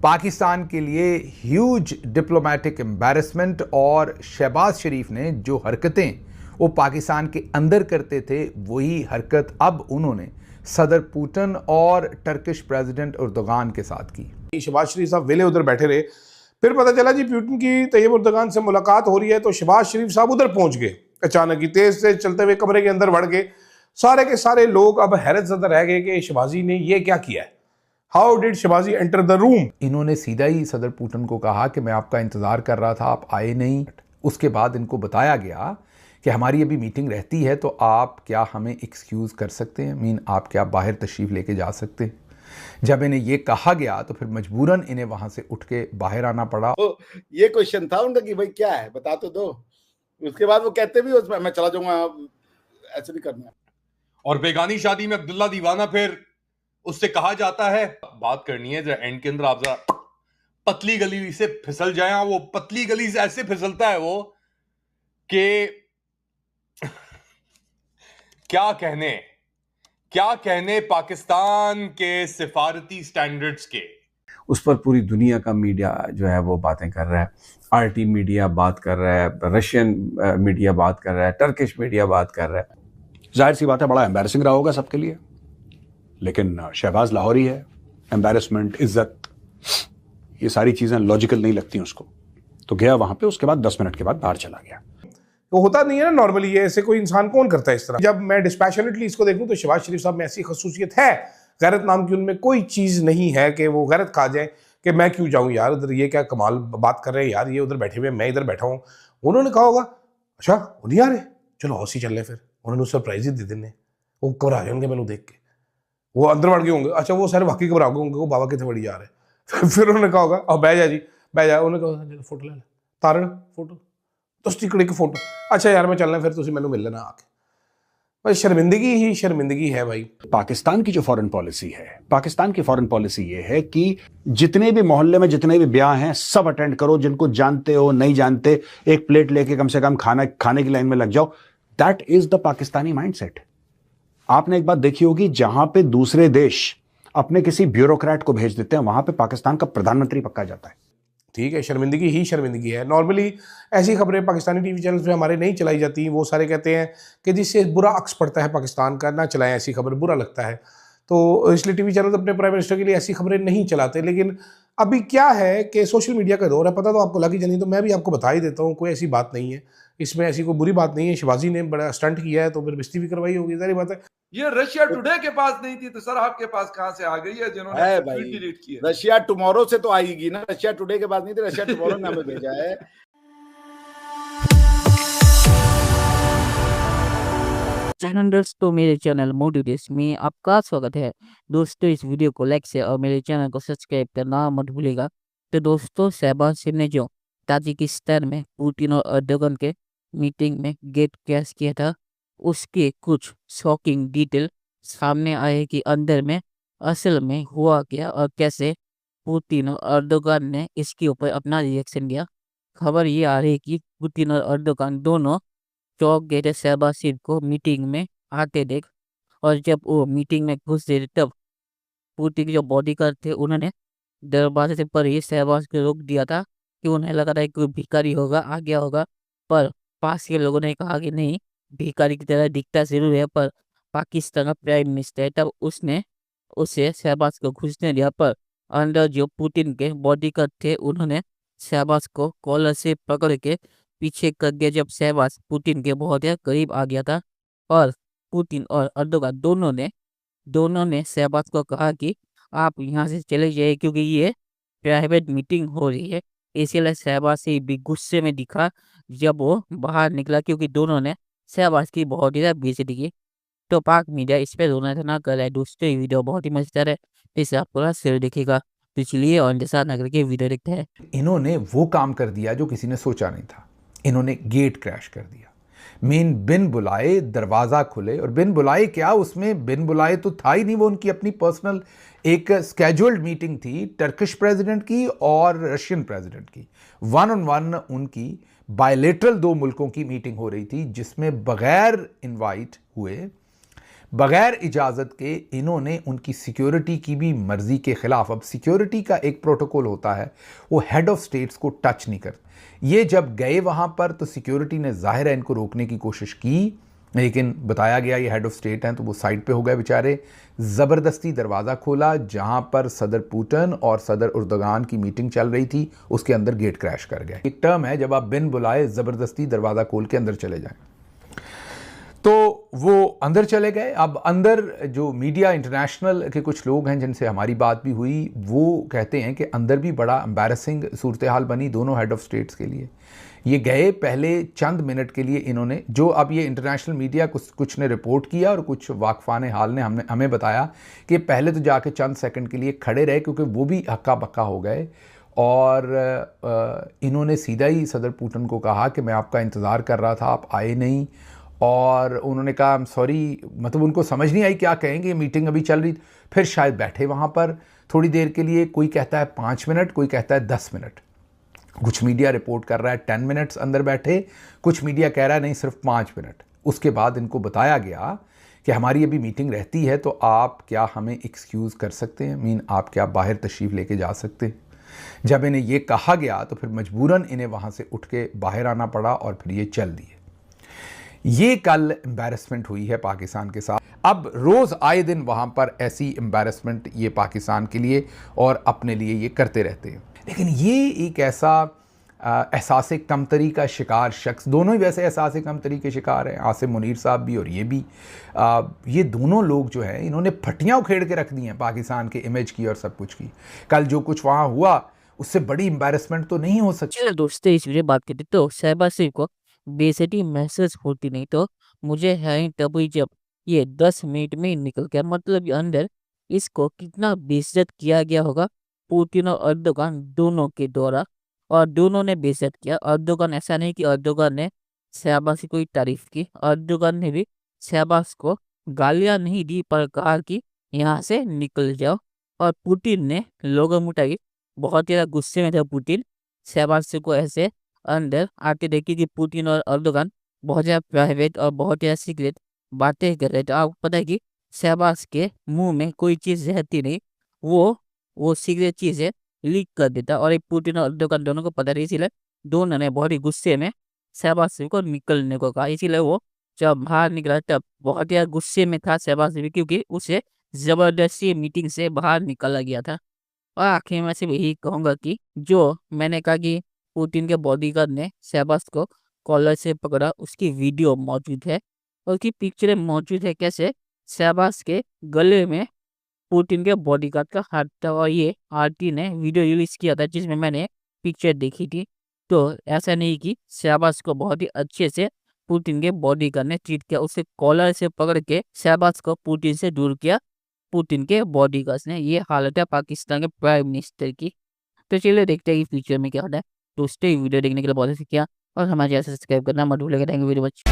पाकिस्तान के लिए huge diplomatic embarrassment. और शहबाज शरीफ ने जो हरकतें वो पाकिस्तान के अंदर करते थे वही हरकत अब उन्होंने सदर पुतिन और टर्किश प्रेसिडेंट उर्दुगान के साथ की। शहबाज शरीफ साहब वेले उधर बैठे रहे, फिर पता चला जी पुतिन की तैयब उर्दुगान से मुलाकात हो रही है, तो शहबाज शरीफ साहब उधर पहुंच गए। अचानक ही तेज से चलते हुए कमरे के अंदर बढ़ गए। सारे के सारे लोग अब हैरत ज़दा रह गए कि शहबाजी ने ये क्या किया है। हाउ डिड शहबाजी एंटर द रूम। इन्होंने सीधा ही सदर पुतिन को कहा कि मैं आपका इंतजार कर रहा था, आप आए नहीं। उसके बाद इनको बताया गया कि हमारी अभी मीटिंग रहती है, तो आप क्या हमें एक्सक्यूज कर सकते हैं, मीन आप क्या बाहर तशरीफ लेके जा सकते हैं। जब इन्हें ये कहा गया तो फिर मजबूरन इन्हें वहां से उठ के बाहर आना पड़ा। तो ये क्वेश्चन था उनका कि भाई क्या है बता तो दो। उसके बाद वो कहते भी उसमें मैं चला जाऊंगा, ऐसे नहीं करना। और बेगानी शादी में अब्दुल्ला दीवाना, फिर उससे कहा जाता है बात करनी है जरा एंड के अंदर, आप जरा पतली गली से फिसल जाए। वो पतली गली से ऐसे फिसलता है वो कि क्या कहने पाकिस्तान के सिफारती स्टैंडर्ड्स के। उस पर पूरी दुनिया का मीडिया जो है वो बातें कर रहा है। आरटी मीडिया बात कर रहा है, रशियन मीडिया बात कर रहा है, टर्किश मीडिया बात कर रहा है। जाहिर सी बात है बड़ा एम्बैरेसिंग रहा होगा सबके लिए, लेकिन शहबाज लाहौरी है, एम्बैरेसमेंट, इज्जत, ये सारी चीजें लॉजिकल नहीं लगती उसको, तो गया वहां पे, उसके बाद 10 मिनट के बाद बाहर चला गया। तो होता नहीं है ना नॉर्मली, ये ऐसे कोई इंसान कौन करता है इस तरह। जब मैं डिस्पैशनेटली इसको देखूं तो शहबाज शरीफ साहब में ऐसी खसूसियत है, गैरत नाम की उनमें कोई चीज़ नहीं है कि वो गैरत खा जाए कि मैं क्यों जाऊं यार उधर, ये क्या कमाल बात कर रहे हैं यार, ये उधर बैठे हुए मैं इधर बैठा हूँ। उन्होंने कहा होगा अच्छा वो नहीं आ रहे, चलो हौसी चल रहे। फिर उन्होंने सरप्राइज ही दे देने, वो घबरा गए होंगे मैंने देख के, वो अंदर बढ़ गए होंगे। अच्छा वो सारे वाकई घबरा गए होंगे, वो बाबा कितने बड़ी जा रहे हैं। फिर उन्होंने कहा होगा अब बह जा जी बह जा। उन्होंने कहा फोटो ले तारण फोटो तो स्टिकड़ी की फोटो, अच्छा यार मैं चलना, फिर तुम मैनू मिल लेना आके। भाई शर्मिंदगी ही शर्मिंदगी है भाई। पाकिस्तान की जो फॉरेन पॉलिसी है, पाकिस्तान की फॉरेन पॉलिसी ये है कि जितने भी मोहल्ले में जितने भी ब्याह हैं सब अटेंड करो, जिनको जानते हो नहीं जानते, एक प्लेट लेके कम से कम खाने की लाइन में लग जाओ। That is the Pakistani mindset. आपने एक बात देखी होगी, जहां पे दूसरे देश अपने किसी ब्यूरोक्रेट को भेज देते हैं, वहां पे पाकिस्तान का प्रधानमंत्री पक्का जाता है। ठीक है, शर्मिंदगी ही शर्मिंदगी है। नॉर्मली ऐसी खबरें पाकिस्तानी टीवी चैनल्स पे हमारे नहीं चलाई जाती। वो सारे कहते हैं कि जिससे बुरा अक्स पड़ता है पाकिस्तान का, ना चलाएं ऐसी खबर, बुरा लगता है। तो इसलिए टीवी चैनल्स अपने प्राइम मिनिस्टर के लिए ऐसी खबरें नहीं चलाते। लेकिन अभी क्या है कि सोशल मीडिया का दौर है, पता तो आपको लग ही जानी, तो मैं भी आपको बता ही देता हूँ, कोई ऐसी बात नहीं है इसमें, ऐसी कोई बुरी बात नहीं है। शहबाजी ने बड़ा स्टंट किया है तो फिर बेइज्जती भी करवाई होगी, सारी बात है। ये रशिया टुडे के पास नहीं थी तो सर आपके पास कहां से आ गई है, जिन्होंने ट्वीट डिलीट किया। रशिया टुमारो से तो आएगी ना, रशिया टुडे के पास नहीं थी, रशिया टुमारो ने हमें भेजा है। दोस्तों मेरे चैनल मोटिवेट्स में आपका स्वागत है। दोस्तों इस वीडियो को लाइक से और मेरे चैनल को सब्सक्राइब करना मत भूलिएगा। तो दोस्तों शहबाज शरीफ ने जो ताजिकिस्तान में पुतिन और अर्दोगन के मीटिंग में गेट क्रैश किया था, उसके कुछ शॉकिंग डिटेल सामने आए कि अंदर में असल में हुआ क्या और कैसे पुतिन और अर्दोगन ने इसके ऊपर अपना रिएक्शन दिया। खबर ये आ रही है कि पुतिन और अर्दोगन दोनों चौंक गए थे शहबाज शरीफ को मीटिंग में आते देख, और जब वो मीटिंग में घुस गए तब पुतिन के जो बॉडीगार्ड थे उन्होंने दरवाजे से पर ही शहबाज को रोक दिया था कि उन्हें लगा था कि कोई भिखारी होगा आ गया होगा, पर पास के लोगों ने कहा कि नहीं, भिखारी की तरह दिखता जरूर है पर पाकिस्तान का प्राइम मिनिस्टर है। तब उसने उसे शहबाज को घुसने दिया, पर अंदर जो पुतिन के बॉडीगार्ड थे उन्होंने शहबाज को कॉलर से पकड़ के पीछे कर दिया। जब शहबाज पुतिन के बहुत ही करीब आ गया था और पुतिन और अर्दोगन दोनों ने शहबाज को कहा कि आप यहाँ से चले जाइए क्योंकि ये प्राइवेट मीटिंग हो रही है। इसीलिए शहबाज से भी गुस्से में दिखा जब वो बाहर निकला, क्योंकि दोनों ने शहबाज की बहुत ही बेइज्जती की। तो पाक मीडिया इस पर रोना ना कर रहा है। दोस्तों ये वीडियो बहुत ही मजेदार है, इसे आप पूरा शेयर देखिएगा। तो इसलिए और जैसा नगर के वीडियो देखते हैं। इन्होंने वो काम कर दिया जो किसी ने सोचा नहीं था। इन्होंने गेट क्रैश कर दिया। मीन बिन बुलाए दरवाज़ा खुले, और बिन बुलाए क्या, उसमें बिन बुलाए तो था ही नहीं, वो उनकी अपनी पर्सनल एक स्केड्यूल्ड मीटिंग थी टर्किश प्रेसिडेंट की और रशियन प्रेसिडेंट की। 1-on-1 उनकी बायलेटरल दो मुल्कों की मीटिंग हो रही थी, जिसमें बगैर इनवाइट हुए बगैर इजाज़त के इन्होंने उनकी सिक्योरिटी की भी मर्जी के खिलाफ, अब सिक्योरिटी का एक प्रोटोकॉल होता है, वो हेड ऑफ स्टेट्स को टच नहीं करते। ये जब गए वहाँ पर तो सिक्योरिटी ने ज़ाहिर है इनको रोकने की कोशिश की, लेकिन बताया गया ये हेड ऑफ स्टेट हैं तो वो साइड पे हो गए बेचारे। ज़बरदस्ती दरवाज़ा खोला, जहाँ पर सदर पुतिन और सदर उर्दगान की मीटिंग चल रही थी, उसके अंदर गेट क्रैश कर गए। एक टर्म है जब आप बिन बुलाए ज़बरदस्ती दरवाज़ा खोल के अंदर चले जाएं, तो वो अंदर चले गए। अब अंदर जो मीडिया इंटरनेशनल के कुछ लोग हैं जिनसे हमारी बात भी हुई, वो कहते हैं कि अंदर भी बड़ा एम्बैरसिंग सूरत हाल बनी दोनों हेड ऑफ स्टेट्स के लिए। ये गए, पहले चंद मिनट के लिए इन्होंने, जो अब ये इंटरनेशनल मीडिया कुछ ने रिपोर्ट किया और कुछ वाकफान हाल ने हमें बताया कि पहले तो जाके चंद सेकंड के लिए खड़े रहे क्योंकि वो भी हक्का बक्का हो गए, और इन्होंने सीधा ही सदर पुतिन को कहा कि मैं आपका इंतज़ार कर रहा था, आप आए नहीं। और उन्होंने कहा आई एम सॉरी, मतलब उनको समझ नहीं आई क्या कहेंगे, मीटिंग अभी चल रही। फिर शायद बैठे वहाँ पर थोड़ी देर के लिए, कोई कहता है 5 मिनट, कोई कहता है 10 मिनट, कुछ मीडिया रिपोर्ट कर रहा है 10 मिनट्स अंदर बैठे, कुछ मीडिया कह रहा है नहीं सिर्फ 5 मिनट। उसके बाद इनको बताया गया कि हमारी अभी मीटिंग रहती है तो आप क्या हमें एक्सक्यूज़ कर सकते हैं, मीन आप क्या बाहर तशरीफ़ लेके जा सकते हैं। जब इन्हें ये कहा गया तो फिर मजबूरन इन्हें वहाँ से उठ के बाहर आना पड़ा और फिर ये चल दिए। ये कल एम्बैरसमेंट हुई है पाकिस्तान के साथ। अब रोज़ आए दिन वहाँ पर ऐसी एम्बैरसमेंट ये पाकिस्तान के लिए और अपने लिए ये करते रहते हैं। लेकिन ये एक ऐसा एहसास कमतरी का शिकार शख्स, दोनों ही वैसे एहसास कमतरी के शिकार हैं, आसिम मुनीर साहब भी और ये भी, ये दोनों लोग जो हैं इन्होंने फटियाँ उखेड़ के रख दी हैं पाकिस्तान के इमेज की और सब कुछ की। कल जो कुछ वहाँ हुआ उससे बड़ी एम्बैरसमेंट तो नहीं हो सकती। चलो दोस्तों, इस वीडियो बात करते तो शहबाज शरीफ को बेइज्जती महसूस होती नहीं तो मुझे है तभी जब ये 10 मिनट में ही निकल गया, मतलब अंदर इसको कितना बेइज्जत किया गया होगा पुतिन और अर्दोगान दोनों के द्वारा, और दोनों ने बेइज्जत किया। अर्दोगान, ऐसा नहीं कि अर्दोगान ने शहबाज की कोई तारीफ की, अर्दोगान ने भी शहबाज को गालियां नहीं दी पर कहा कि यहाँ से निकल जाओ। और पुतिन ने लोगों मुताबिक बहुत ज़्यादा गुस्से में था पुतिन, शहबाज को ऐसे अंदर आते देखिए कि पुतिन और अर्दोगान बहुत ज़्यादा प्राइवेट और बहुत ज़्यादा सीक्रेट बातें कर रहे थे। आपको पता है कि शहबाज के मुंह में कोई चीज़ रहती नहीं, वो सीक्रेट चीज़ें लीक कर देता, और एक पुतिन और अर्दोगान दोनों को पता नहीं, इसीलिए दोनों ने बहुत ही गुस्से में शहबाज शरीफ को निकलने को कहा। इसीलिए वो जब बाहर निकला तब बहुत ज़्यादा गुस्से में था शहबाज शरीफ, क्योंकि उसे ज़बरदस्ती मीटिंग से बाहर निकाला गया था। और आखिर में सिर्फ यही कहूँगा कि जो मैंने कहा कि पुतिन के बॉडीगार्ड ने शहबाज को कॉलर से पकड़ा, उसकी वीडियो मौजूद है और उसकी पिक्चरें मौजूद है, कैसे शहबाज के गले में पुतिन के बॉडीगार्ड का हाथ था। और ये आरटी ने वीडियो रिलीज किया था जिसमें मैंने पिक्चर देखी थी। तो ऐसा नहीं कि शहबाज को बहुत ही अच्छे से पुतिन के बॉडीगार्ड ने ट्रीट किया, उसे कॉलर से पकड़ के शहबाज को पुतिन से दूर किया पुतिन के बॉडीगार्ड्स ने। ये हालत है पाकिस्तान के प्राइम मिनिस्टर की। तो चलिए देखते हैं कि फ्यूचर में क्या होता है। दोस्तों, वीडियो देखने के लिए बहुत शुक्रिया और हमारे चैनल सब्सक्राइब करना मत भूलिएगा। Thank you very much.